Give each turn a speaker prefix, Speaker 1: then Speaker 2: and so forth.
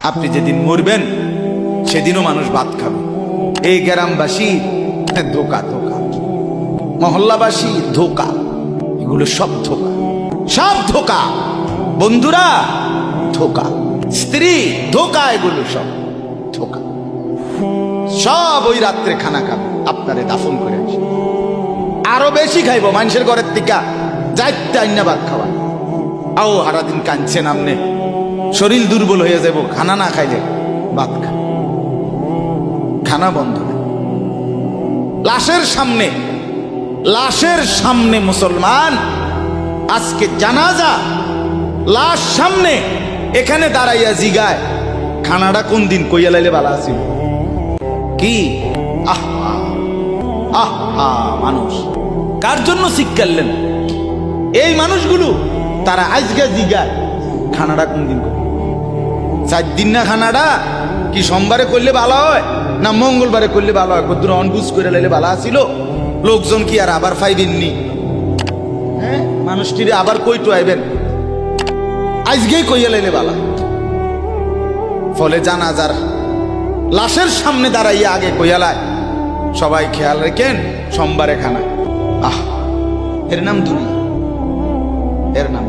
Speaker 1: আপনি যেদিন মরবেন সেদিনও মানুষ ভাত খাবে। এই গ্রামবাসী ধোকা ধোকা, মহল্লাবাসী ধোকা, এগুলো সব ধোকা, সব ধোকা। বন্ধুরা ধোকা, স্ত্রী ধোকা, এগুলো সব ধোকা। সব ওই রাত্রে খানা খাবে, আপনারে দাফন করে আসে। আরো বেশি খাইব মানুষের ঘরের থেকে যাইতে আইনা ভাত খাওয়া। আও সারাদিন কাঁদছেন আমনে, শরীর দুর্বল হয়ে যাব খানা না খাইলে। ভাত খা, খানা বন্ধ নেই। লাশের সামনে, লাশের সামনে মুসলমান আজকে জানাজা, লাশ সামনে, এখানে দাঁড়াইয়া জিগায় খানাটা কোন দিন কইয়া লাইলে ভালো আছিল। কি আহা আহা, মানুষ কার জন্য শিক্ষালেন? এই মানুষগুলো তারা আজকে জিগায় খানাটা কোন দিন করবে। 4 দিন না খানাটা কি সোমবারে করলে ভালো হয় না মঙ্গলবারে করলে ভালো হয়? কদ্দুর অনবুজ করে লাইলে ভালো আছিল। লোকজন কি আর আবার পাইবেননি? হ্যাঁ, মানুষটিরে আবার কইটো আইবেন, আজকেই কইয়া লাইলে ভালো। ফলে জানাজার লাশের সামনে দাঁড়াইয়া আগে কইয়ালায় সবাই খেয়াল রেখেন সোমবারে খানা। আহ, এর নাম দুনিয়া, এর নাম